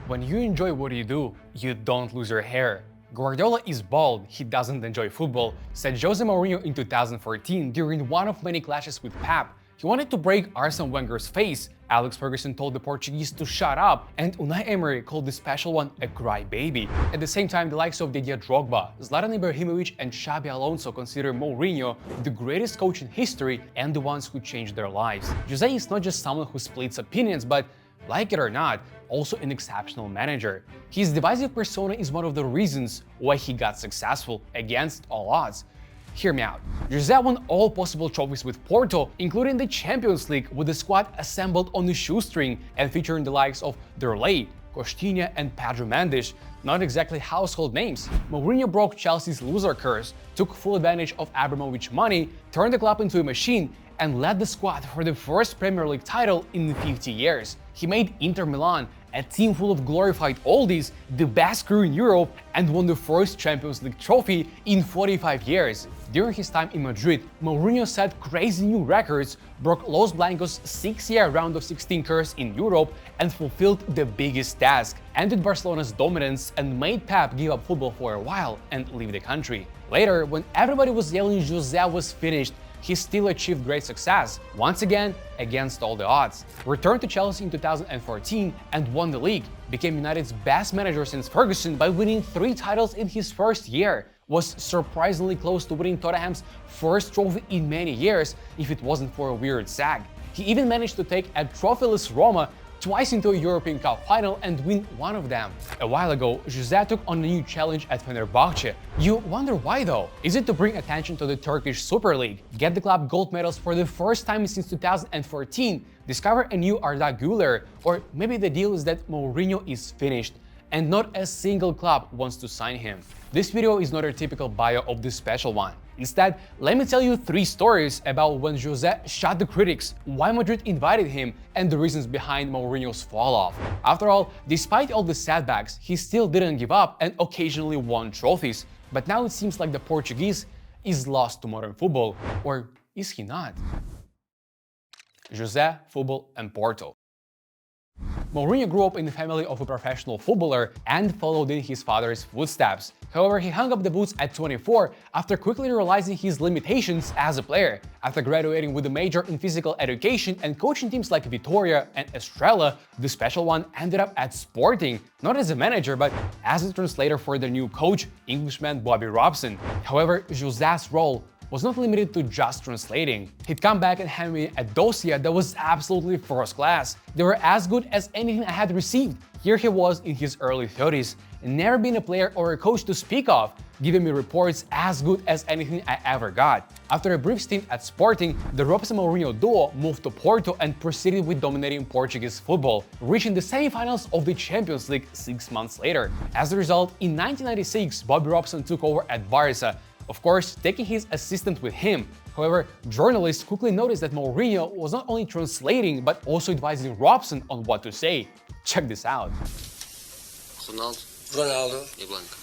When you enjoy what you do, you don't lose your hair. Guardiola is bald, he doesn't enjoy football, said Jose Mourinho in 2014 during one of many clashes with Pep. He wanted to break Arsene Wenger's face. Alex Ferguson told the Portuguese to shut up, and Unai Emery called the special one a crybaby. At the same time, the likes of Didier Drogba, Zlatan Ibrahimovic and Xabi Alonso consider Mourinho the greatest coach in history and the ones who changed their lives. Jose is not just someone who splits opinions, but like it or not, also an exceptional manager. His divisive persona is one of the reasons why he got successful against all odds. Hear me out. Jose won all possible trophies with Porto, including the Champions League, with the squad assembled on a shoestring and featuring the likes of Derlei, Costinha and Pedro Mendes, not exactly household names. Mourinho broke Chelsea's loser curse, took full advantage of Abramovich's money, turned the club into a machine, and led the squad for the first Premier League title in 50 years. He made Inter Milan, a team full of glorified oldies, the best crew in Europe, and won the first Champions League trophy in 45 years. During his time in Madrid, Mourinho set crazy new records, broke Los Blancos' 6-year round of 16 curse in Europe, and fulfilled the biggest task, ended Barcelona's dominance and made Pep give up football for a while and leave the country. Later, when everybody was yelling Jose was finished, he still achieved great success, once again against all the odds. Returned to Chelsea in 2014 and won the league, became United's best manager since Ferguson by winning 3 titles in his first year, was surprisingly close to winning Tottenham's first trophy in many years if it wasn't for a weird sag. He even managed to take a trophyless Roma twice into a European Cup final and win one of them. A while ago, Jose took on a new challenge at Fenerbahce. You wonder why though? Is it to bring attention to the Turkish Super League, get the club gold medals for the first time since 2014, discover a new Arda Güler, or maybe the deal is that Mourinho is finished and not a single club wants to sign him? This video is not a typical bio of the special one. Instead, let me tell you 3 stories about when Jose shot the critics, why Madrid invited him, and the reasons behind Mourinho's fall-off. After all, despite all the setbacks, he still didn't give up and occasionally won trophies. But now it seems like the Portuguese is lost to modern football. Or is he not? Jose, football and Porto. Mourinho grew up in the family of a professional footballer and followed in his father's footsteps. However, he hung up the boots at 24 after quickly realizing his limitations as a player. After graduating with a major in physical education and coaching teams like Vitoria and Estrela, the special one ended up at Sporting, not as a manager but as a translator for the new coach, Englishman Bobby Robson. However, Jose's role was not limited to just translating. He'd come back and hand me a dossier that was absolutely first class. They were as good as anything I had received. Here he was in his early 30s, never been a player or a coach to speak of, giving me reports as good as anything I ever got. After a brief stint at Sporting, the Robson-Mourinho duo moved to Porto and proceeded with dominating Portuguese football, reaching the semi-finals of the Champions League 6 months later. As a result, in 1996, Bobby Robson took over at Barca, of course, taking his assistant with him. However, journalists quickly noticed that Mourinho was not only translating but also advising Robson on what to say. Check this out. Ronaldo e Blanca.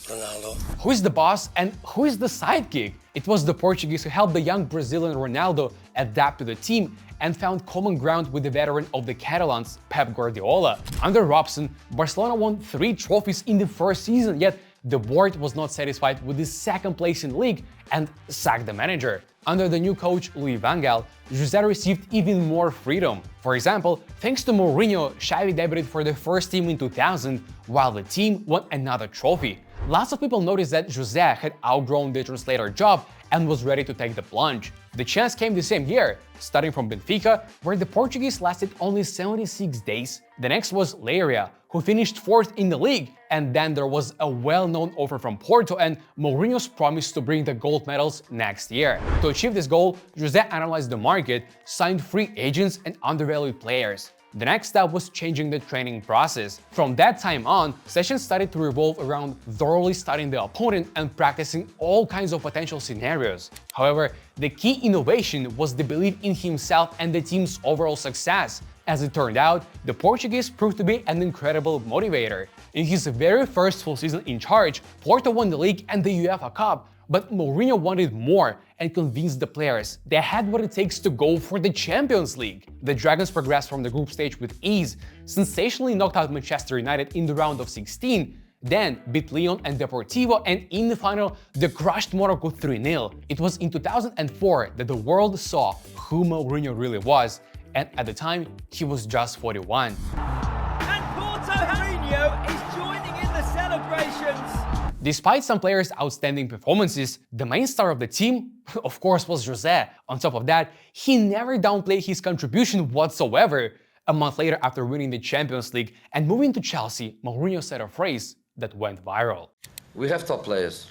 Ronaldo. Who is the boss and who is the sidekick? It was the Portuguese who helped the young Brazilian Ronaldo adapt to the team and found common ground with the veteran of the Catalans, Pep Guardiola. Under Robson, Barcelona won 3 trophies in the first season, yet the board was not satisfied with the 2nd place in the league and sacked the manager. Under the new coach Louis van Gaal, Jose received even more freedom. For example, thanks to Mourinho, Xavi debuted for the first team in 2000, while the team won another trophy. Lots of people noticed that Jose had outgrown the translator job and was ready to take the plunge. The chance came the same year, starting from Benfica, where the Portuguese lasted only 76 days. The next was Leiria, who finished 4th in the league, and then there was a well-known offer from Porto and Mourinho's promise to bring the gold medals next year. To achieve this goal, Jose analyzed the market, signed free agents and undervalued players. The next step was changing the training process. From that time on, sessions started to revolve around thoroughly studying the opponent and practicing all kinds of potential scenarios. However, the key innovation was the belief in himself and the team's overall success. As it turned out, the Portuguese proved to be an incredible motivator. In his very first full season in charge, Porto won the league and the UEFA Cup, but Mourinho wanted more and convinced the players they had what it takes to go for the Champions League. The Dragons progressed from the group stage with ease, sensationally knocked out Manchester United in the round of 16, then beat Lyon and Deportivo, and in the final, they crushed Monaco 3-0. It was in 2004 that the world saw who Mourinho really was, and at the time, he was just 41. And Porto Mourinho is joining in the celebrations. Despite some players' outstanding performances, the main star of the team, of course, was Jose. On top of that, he never downplayed his contribution whatsoever. A month later, after winning the Champions League and moving to Chelsea, Mourinho said a phrase that went viral. We have top players,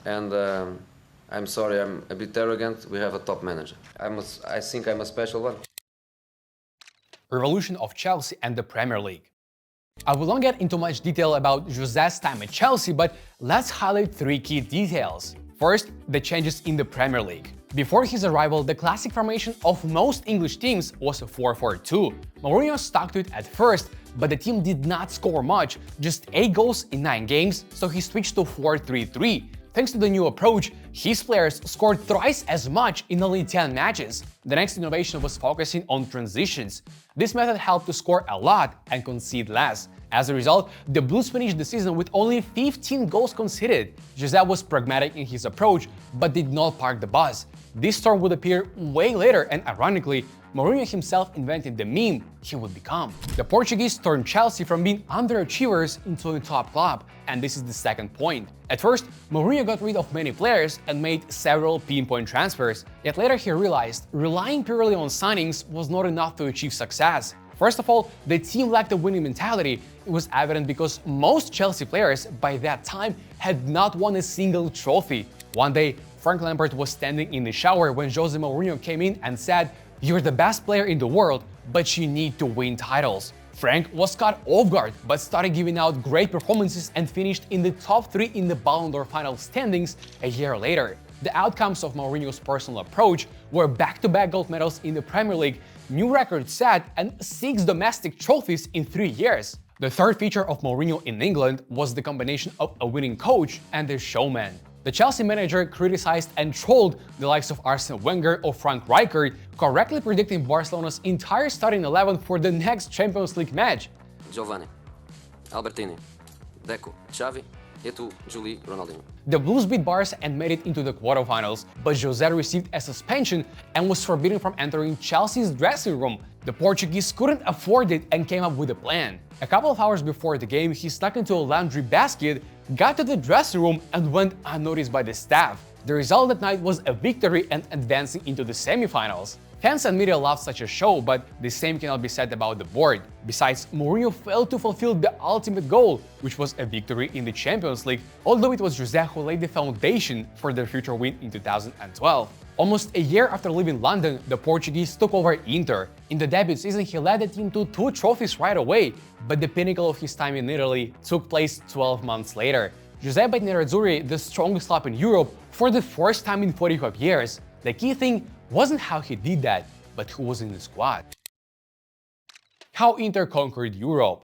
and I'm sorry, I'm a bit arrogant, we have a top manager. I think I'm a special one. Revolution of Chelsea and the Premier League. I will not get into much detail about Jose's time at Chelsea, but let's highlight three key details. First, the changes in the Premier League. Before his arrival, the classic formation of most English teams was a 4-4-2. Mourinho stuck to it at first, but the team did not score much, just 8 goals in 9 games, so he switched to 4-3-3. Thanks to the new approach, his players scored thrice as much in only 10 matches. The next innovation was focusing on transitions. This method helped to score a lot and concede less. As a result, the Blues finished the season with only 15 goals conceded. Jose was pragmatic in his approach, but did not park the bus. This storm would appear way later, and ironically, Mourinho himself invented the meme he would become. The Portuguese turned Chelsea from being underachievers into a top club, and this is the second point. At first, Mourinho got rid of many players and made several pinpoint transfers, yet later he realized relying purely on signings was not enough to achieve success. First of all, the team lacked a winning mentality. It was evident because most Chelsea players by that time had not won a single trophy. One day, Frank Lampard was standing in the shower when Jose Mourinho came in and said, "You're the best player in the world, but you need to win titles." Frank was caught off guard, but started giving out great performances and finished in the top 3 in the Ballon d'Or final standings a year later. The outcomes of Mourinho's personal approach were back-to-back gold medals in the Premier League, new records set, and 6 domestic trophies in 3 years. The third feature of Mourinho in England was the combination of a winning coach and a showman. The Chelsea manager criticized and trolled the likes of Arsene Wenger or Frank Rijkaard, correctly predicting Barcelona's entire starting 11 for the next Champions League match. Giovanni, Albertini, Deco, Xavi, Eto'o, Juli, Ronaldinho. The Blues beat Barca and made it into the quarterfinals, but Jose received a suspension and was forbidden from entering Chelsea's dressing room. The Portuguese couldn't afford it and came up with a plan. A couple of hours before the game, he snuck into a laundry basket, got to the dressing room, and went unnoticed by the staff. The result that night was a victory and advancing into the semifinals. Fans and media loved such a show, but the same cannot be said about the board. Besides, Mourinho failed to fulfill the ultimate goal, which was a victory in the Champions League, although it was Jose who laid the foundation for their future win in 2012. Almost a year after leaving London, the Portuguese took over Inter. In the debut season, he led the team to 2 trophies right away, but the pinnacle of his time in Italy took place 12 months later. Jose beat Nerazzurri, the strongest club in Europe, for the first time in 45 years. The key thing wasn't how he did that, but who was in the squad. How Inter conquered Europe.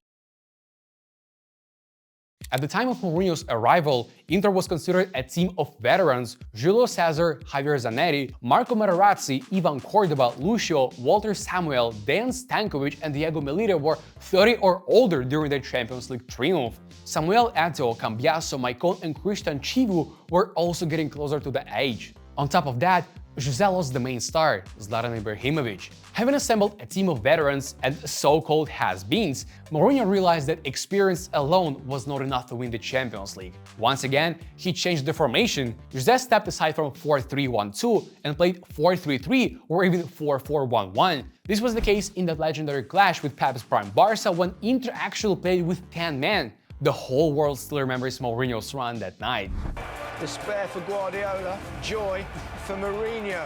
At the time of Mourinho's arrival, Inter was considered a team of veterans. Julio Cesar, Javier Zanetti, Marco Materazzi, Ivan Cordova, Lucio, Walter Samuel, Dejan Stankovic, and Diego Milito were 30 or older during the Champions League triumph. Samuel Eto'o, Cambiaso, Maicon, and Christian Chivu were also getting closer to the age. On top of that, Jose lost the main star, Zlatan Ibrahimovic. Having assembled a team of veterans and so-called has-beens, Mourinho realized that experience alone was not enough to win the Champions League. Once again, he changed the formation. Jose stepped aside from 4-3-1-2 and played 4-3-3 or even 4-4-1-1. This was the case in that legendary clash with Pep's prime Barca when Inter actually played with 10 men. The whole world still remembers Mourinho's run that night. Despair for Guardiola, joy for Mourinho.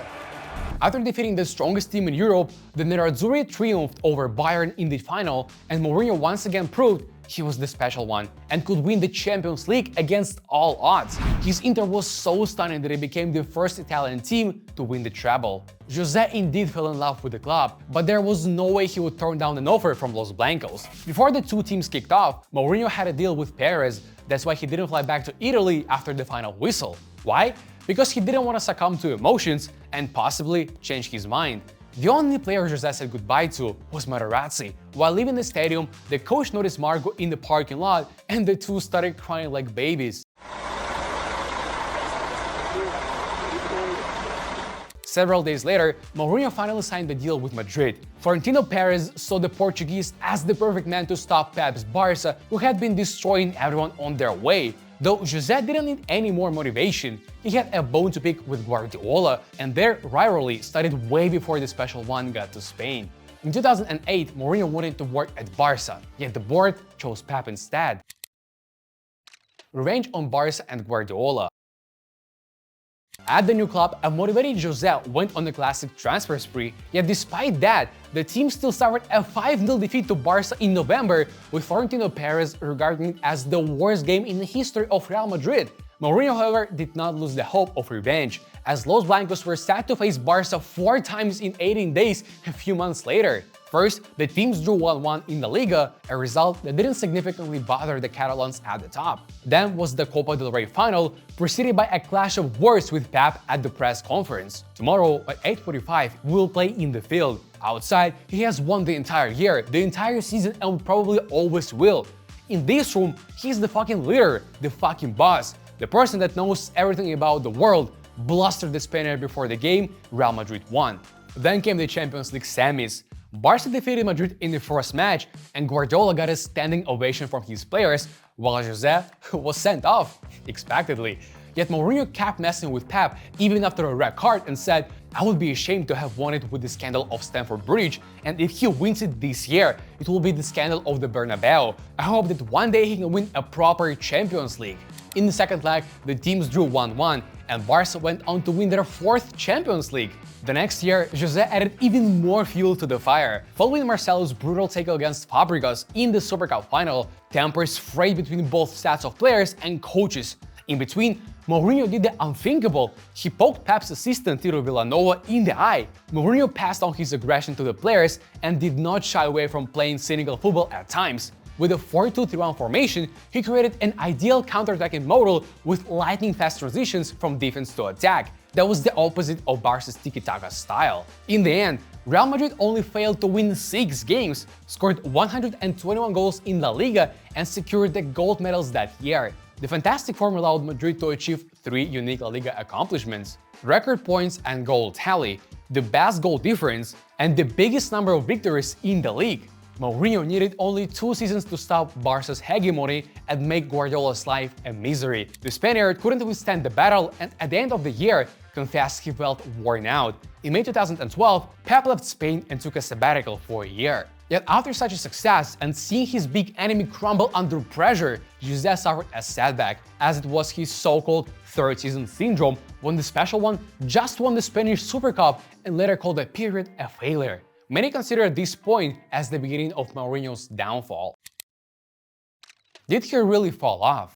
After defeating the strongest team in Europe, the Nerazzurri triumphed over Bayern in the final, and Mourinho once again proved he was the special one and could win the Champions League against all odds. His Inter was so stunning that it became the first Italian team to win the treble. Jose indeed fell in love with the club, but there was no way he would turn down an offer from Los Blancos. Before the two teams kicked off, Mourinho had a deal with Perez. That's why he didn't fly back to Italy after the final whistle. Why? because he didn't want to succumb to emotions and possibly change his mind. The only player Jose said goodbye to was Materazzi. While leaving the stadium, the coach noticed Marco in the parking lot and the two started crying like babies. Several days later, Mourinho finally signed the deal with Madrid. Florentino Perez saw the Portuguese as the perfect man to stop Pep's Barca, who had been destroying everyone on their way. Though Jose didn't need any more motivation, he had a bone to pick with Guardiola, and their rivalry started way before the special one got to Spain. In 2008, Mourinho wanted to work at Barca, yet the board chose Pep instead. Revenge on Barca and Guardiola. At the new club, a motivated Jose went on the classic transfer spree, yet despite that, the team still suffered a 5-0 defeat to Barca in November, with Florentino Perez regarding it as the worst game in the history of Real Madrid. Mourinho, however, did not lose the hope of revenge, as Los Blancos were set to face Barca 4 times in 18 days a few months later. First, the teams drew 1-1 in the Liga, a result that didn't significantly bother the Catalans at the top. Then was the Copa del Rey final, preceded by a clash of words with Pep at the press conference. Tomorrow at 8:45, we'll play in the field. Outside, he has won the entire year, the entire season, and probably always will. In this room, he's the fucking leader, the fucking boss, the person that knows everything about the world. Blustered the Spaniard before the game, Real Madrid won. Then came the Champions League semis. Barca defeated Madrid in the first match, and Guardiola got a standing ovation from his players, while Jose was sent off, expectedly. Yet Mourinho kept messing with Pep even after a red card and said, "I would be ashamed to have won it with the scandal of Stamford Bridge, and if he wins it this year, it will be the scandal of the Bernabeu. I hope that one day he can win a proper Champions League." In the second leg, the teams drew 1-1, and Barca went on to win their 4th Champions League. The next year, Jose added even more fuel to the fire. Following Marcelo's brutal tackle against Fabregas in the Super Cup final, tempers frayed between both sets of players and coaches. In between, Mourinho did the unthinkable. He poked Pep's assistant Tito Villanova in the eye. Mourinho passed on his aggression to the players and did not shy away from playing cynical football at times. With a 4-2-3-1 formation, he created an ideal counter-attacking model with lightning-fast transitions from defense to attack. That was the opposite of Barca's tiki-taka style. In the end, Real Madrid only failed to win 6 games, scored 121 goals in La Liga, and secured the gold medals that year. The fantastic form allowed Madrid to achieve 3 unique La Liga accomplishments: record points and goal tally, the best goal difference, and the biggest number of victories in the league. Mourinho needed only 2 seasons to stop Barca's hegemony and make Guardiola's life a misery. The Spaniard couldn't withstand the battle, and at the end of the year, confessed he felt worn out. In May 2012, Pep left Spain and took a sabbatical for a year. Yet after such a success and seeing his big enemy crumble under pressure, Jose suffered a setback, as it was his so-called third season syndrome, when the special one just won the Spanish Super Cup and later called the period a failure. Many consider this point as the beginning of Mourinho's downfall. Did he really fall off?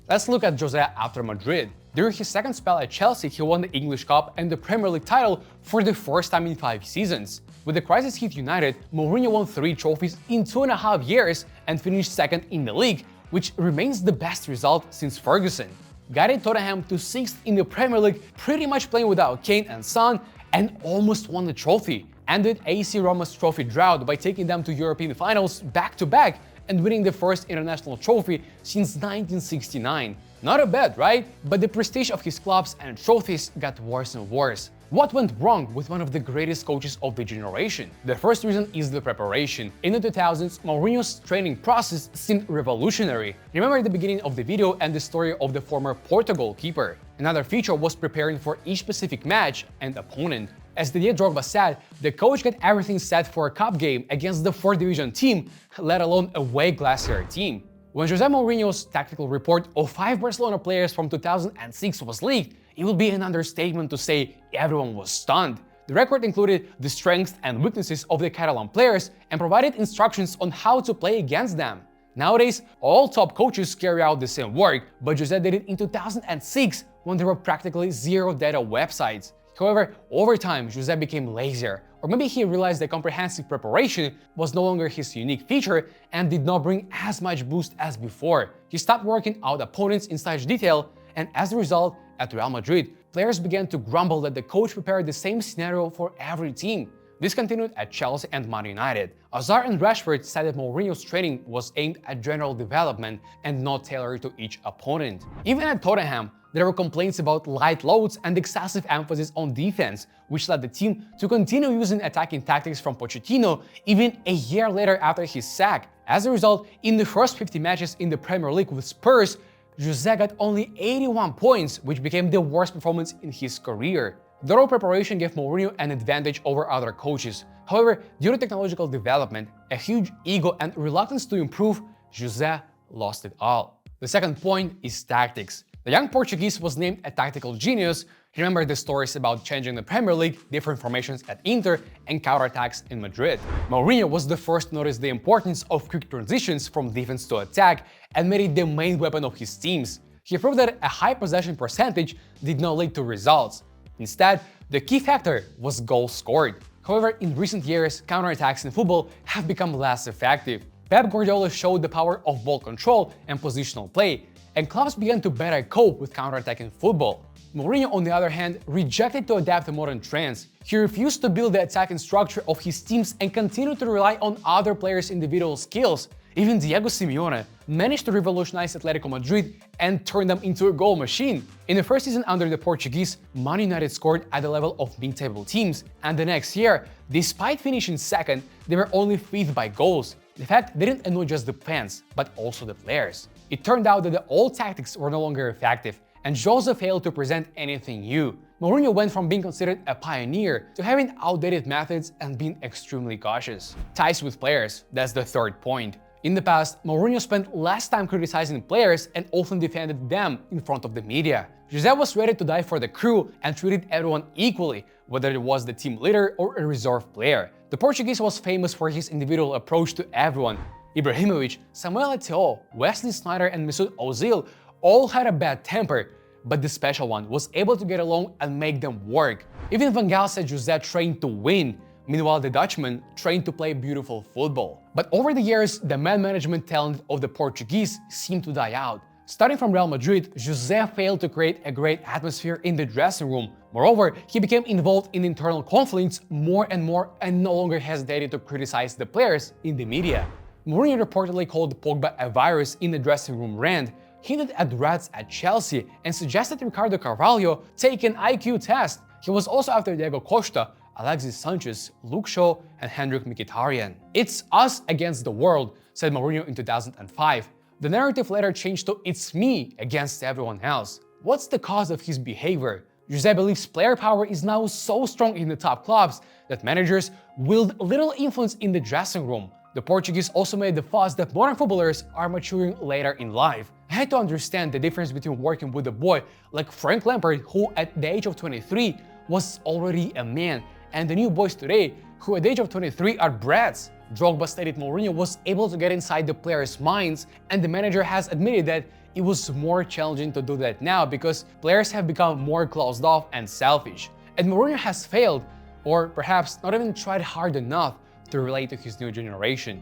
Let's look at Jose after Madrid. During his second spell at Chelsea, he won the English Cup and the Premier League title for the first time in 5 seasons. With the crisis hit United, Mourinho won 3 trophies in 2.5 years and finished second in the league, which remains the best result since Ferguson. Guided Tottenham to 6th in the Premier League, pretty much playing without Kane and Son, and almost won the trophy. Ended AC Roma's trophy drought by taking them to European finals back-to-back and winning the first international trophy since 1969. Not a bad, right? But the prestige of his clubs and trophies got worse and worse. What went wrong with one of the greatest coaches of the generation? The first reason is the preparation. In the 2000s, Mourinho's training process seemed revolutionary. Remember the beginning of the video and the story of the former Portugal keeper. Another feature was preparing for each specific match and opponent. As Didier Drogba said, the coach got everything set for a cup game against the 4th division team, let alone a way classier team. When Jose Mourinho's tactical report of 5 Barcelona players from 2006 was leaked, it would be an understatement to say everyone was stunned. The record included the strengths and weaknesses of the Catalan players and provided instructions on how to play against them. Nowadays, all top coaches carry out the same work, but Jose did it in 2006 when there were practically 0 data websites. However, over time, Jose became lazier, or maybe he realized that comprehensive preparation was no longer his unique feature and did not bring as much boost as before. He stopped working out opponents in such detail, and as a result, at Real Madrid, players began to grumble that the coach prepared the same scenario for every team. This continued at Chelsea and Man United. Hazard and Rashford said that Mourinho's training was aimed at general development and not tailored to each opponent. Even at Tottenham, there were complaints about light loads and excessive emphasis on defense, which led the team to continue using attacking tactics from Pochettino even a year later after his sack. As a result, in the first 50 matches in the Premier League with Spurs, Jose got only 81 points, which became the worst performance in his career. Thorough preparation gave Mourinho an advantage over other coaches. However, due to technological development, a huge ego and reluctance to improve, Jose lost it all. The second point is tactics. The young Portuguese was named a tactical genius. Remember the stories about changing the Premier League, different formations at Inter, and counterattacks in Madrid. Mourinho was the first to notice the importance of quick transitions from defense to attack and made it the main weapon of his teams. He proved that a high possession percentage did not lead to results. Instead, the key factor was goals scored. However, in recent years, counterattacks in football have become less effective. Pep Guardiola showed the power of ball control and positional play, and clubs began to better cope with counterattacking football. Mourinho, on the other hand, rejected to adapt to modern trends. He refused to build the attacking structure of his teams and continued to rely on other players' individual skills. Even Diego Simeone managed to revolutionize Atletico Madrid and turn them into a goal machine. In the first season under the Portuguese, Man United scored at the level of mid-table teams, and the next year, despite finishing second, they were only fifth by goals. The fact didn't annoy just the fans, but also the players. It turned out that the old tactics were no longer effective, and Jose failed to present anything new. Mourinho went from being considered a pioneer to having outdated methods and being extremely cautious. Ties with players, that's the third point. In the past, Mourinho spent less time criticizing players and often defended them in front of the media. Jose was ready to die for the crew and treated everyone equally, whether it was the team leader or a reserve player. The Portuguese was famous for his individual approach to everyone. Ibrahimovic, Samuel Eto'o, Wesley Sneijder and Mesut Ozil all had a bad temper, but the special one was able to get along and make them work. Even Van Gaal said Jose trained to win. Meanwhile, the Dutchman trained to play beautiful football. But over the years, the man management talent of the Portuguese seemed to die out. Starting from Real Madrid, Jose failed to create a great atmosphere in the dressing room. Moreover, he became involved in internal conflicts more and no longer hesitated to criticize the players in the media. Mourinho reportedly called Pogba a virus in the dressing room rant, hinted at rats at Chelsea, and suggested Ricardo Carvalho take an IQ test. He was also after Diego Costa, Alexis Sanchez, Luke Shaw, and Hendrik Mkhitaryan. "It's us against the world," said Mourinho in 2005. The narrative later changed to "it's me against everyone else." What's the cause of his behavior? Jose believes player power is now so strong in the top clubs that managers wield little influence in the dressing room. The Portuguese also made the fuss that modern footballers are maturing later in life. I had to understand the difference between working with a boy like Frank Lampard, who at the age of 23 was already a man, and the new boys today, who at the age of 23 are brats. Drogba stated Mourinho was able to get inside the players' minds, and the manager has admitted that it was more challenging to do that now because players have become more closed off and selfish. And Mourinho has failed, or perhaps not even tried hard enough to relate to his new generation.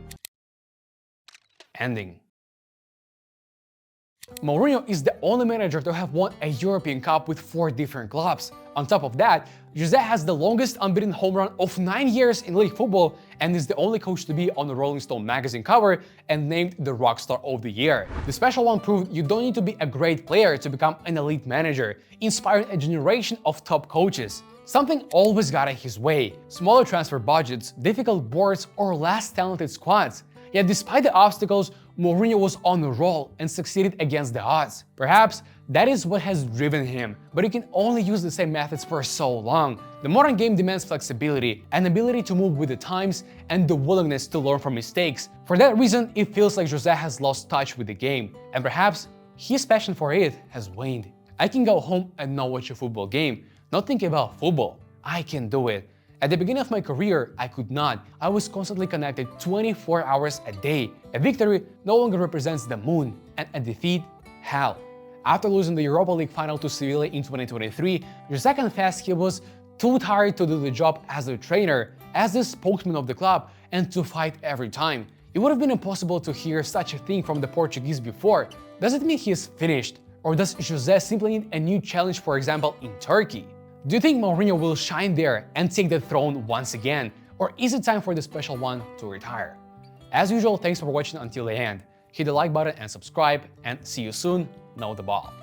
Ending. Mourinho is the only manager to have won a European Cup with 4 different clubs. On top of that, Jose has the longest unbeaten home run of 9 years in league football and is the only coach to be on the Rolling Stone magazine cover and named the Rockstar of the Year. The special one proved you don't need to be a great player to become an elite manager, inspiring a generation of top coaches. Something always got in his way: smaller transfer budgets, difficult boards, or less talented squads. Yet despite the obstacles, Mourinho was on the roll and succeeded against the odds. Perhaps that is what has driven him, but you can only use the same methods for so long. The modern game demands flexibility, an ability to move with the times, and the willingness to learn from mistakes. For that reason, it feels like Jose has lost touch with the game, and perhaps his passion for it has waned. I can go home and not watch a football game, not think about football. I can do it. At the beginning of my career, I could not. I was constantly connected 24 hours a day. A victory no longer represents the moon, and a defeat, hell. After losing the Europa League final to Sevilla in 2023, Jose confessed he was too tired to do the job as a trainer, as the spokesman of the club, and to fight every time. It would have been impossible to hear such a thing from the Portuguese before. Does it mean he is finished? Or does Jose simply need a new challenge, for example, in Turkey? Do you think Mourinho will shine there and take the throne once again? Or is it time for the special one to retire? As usual, thanks for watching until the end. Hit the like button and subscribe, and see you soon. Know the ball.